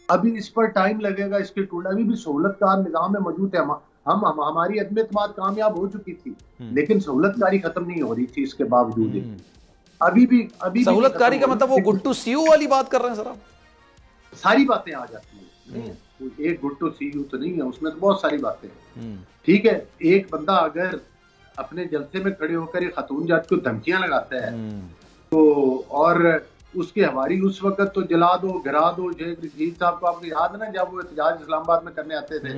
अभी इस पर टाइम लगेगा इसके टूटने। अभी भी सहूलतकार निजाम में मौजूद है, हम हमारी अदम एतमाद कामयाब हो चुकी थी, लेकिन सहूलतकारी खत्म नहीं हो रही थी। इसके बावजूद अभी सहूलतकारी का मतलब वो गुड टू सी यू वाली बात कर रहे हैं सर आप? सारी बातें आ जाती हैं, एक गुड टू सी यू तो नहीं है, उसमें तो बहुत सारी बातें हैं। ठीक है, एक बंदा अगर अपने जलसे में खड़े होकर एक खातून जात को धमकियां लगाता है तो, और उसके हवारी उस वक्त तो जला दो, गिरा दो। रजीत साहब को आपको याद है ना, जब वो एहतजाज इस्लामाबाद में करने आते थे,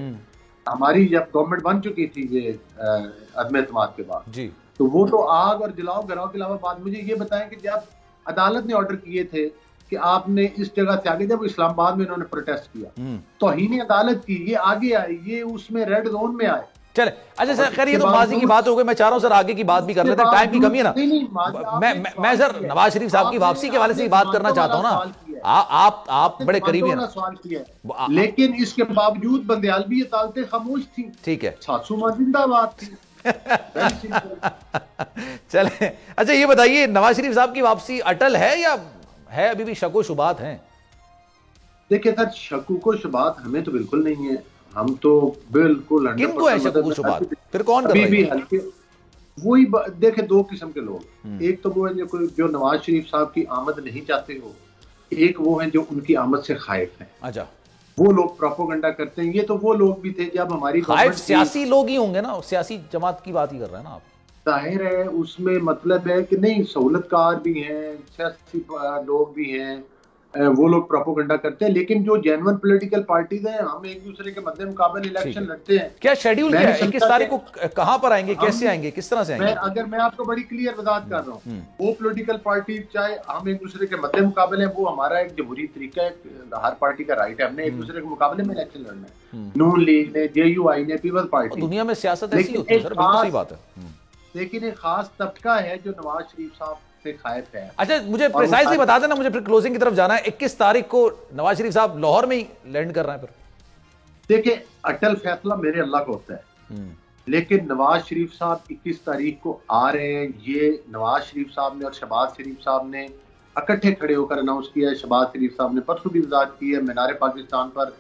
हमारी जब गवर्नमेंट बन चुकी थी ये अदम एतमाद के बाद जी, तो वो तो आग और जलाओ गिराओ के अलावा बात। मुझे ये बताएं कि जब अदालत ने ऑर्डर किए थे कि आपने इस जगह से आगे, जब इस्लामाबाद में इन्होंने प्रोटेस्ट किया तो ही अदालत की, ये आगे आए, ये उसमें रेड जोन में आए। चले, अच्छा सर, खैर ये तो माजी की बात हो गई, मैं चाह रहा हूं सर आगे की बात भी कर लेते हैं, टाइम की कमी है ना। मैं सर नवाज शरीफ साहब की वापसी के हवाले से बात करना चाहता हूं ना। आप बड़े करीबी हैं। सवाल किया है, लेकिन इसके बावजूद बंदयाल भी ये तालते खामोश थी। ठीक है, सासू जिंदाबाद थी। चले, अच्छा ये बताइए, नवाज शरीफ साहब की वापसी अटल है या है अभी भी शको शुबात हैं? देखिए सर, शको को शुबात हमें तो बिल्कुल नहीं है, हम तो बिल्कुल किनको है शको शुबात? फिर कौन कर रहा है? वही देखे, दो किस्म के लोग, एक तो वो है जो नवाज शरीफ साहब की आमद नहीं चाहते हो, एक वो है जो उनकी आमद से खाइफ है। अच्छा, वो लोग प्रोपोगंडा करते हैं। ये तो वो लोग भी थे जब हमारी सियासी लोग ही होंगे ना, सियासी जमात की बात ही कर रहे हैं ना आप। जाहिर है उसमें मतलब है कि नहीं, सहूलतकार भी हैं, सियासी लोग भी हैं, वो लोग प्रोपोगंडा करते हैं, लेकिन जो जेन्युइन पॉलिटिकल पार्टीज हैं, हम एक दूसरे के मध्य मुकाबले इलेक्शन लड़ते हैं। क्या शेड्यूल क्या है? 21 तारीख को कहां पर आएंगे, कैसे आएंगे, किस तरह से आएंगे? मैं आपको बड़ी क्लियर वजाहत कर रहा हूँ, वो पॉलिटिकल पार्टी चाहे हम एक दूसरे के मध्य मुकाबले, वो हमारा एक जमहूरी तरीका है, हर पार्टी का राइट है, हमने एक दूसरे के मुकाबले में इलेक्शन लड़ना है। नून लीग ने, JUI ने, पीपल्स पार्टी, दुनिया में सियासत ऐसी होती है सर, बिल्कुल सही बात है। लेकिन एक खास तबका है जो नवाज शरीफ साहब से खाइफ है। अच्छा, मुझे प्रिसाइजली बता देना, मुझे फिर क्लोजिंग की तरफ जाना है। 21 तारीख को नवाज शरीफ साहब लाहौर में ही लैंड कर रहे हैं। फिर देखिए, अटल फैसला मेरे अल्लाह का होता है, लेकिन नवाज शरीफ साहब 21 तारीख को आ रहे हैं। ये नवाज शरीफ साहब ने और शहबाज शरीफ साहब ने इकट्ठे खड़े होकर अनाउंस किया है। शहबाज शरीफ साहब ने परसों भी वजाहत की है, मीनार पाकिस्तान पर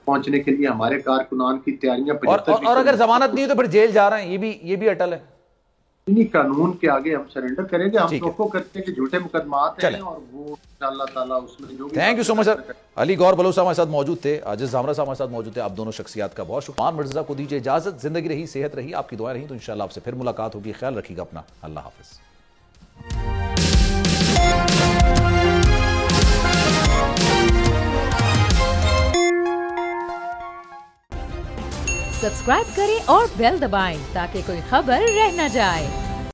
पहुंचने के लिए हमारे कारकुनान की तैयारियां, और अगर जमानत नहीं हो तो फिर जेल जा रहे हैं, ये भी अटल है। इन्हीं कानून के आगे हम सरेंडर करेंगे। हम तो करते हैं कि झूठे मुकदमात हैं और वो इंशाअल्लाह ताला उसमें जो भी। Thank you so much sir. Ali Gaur Baloch साहब हमारे साथ मौजूद थे, आजिज जामरा साहब हमारे साथ मौजूद थे। आप दोनों शख्सियात का बहुत शुक्रिया। मिर्जा को दीजिए इजाजत। जिंदगी रही, सेहत रही, आपकी दुआएं रही तो इंशाअल्लाह आपसे फिर मुलाकात होगी। ख्याल रखिएगा अपना। अल्लाह हाफिज। सब्सक्राइब करें और बेल दबाएं ताकि कोई खबर रह न जाए।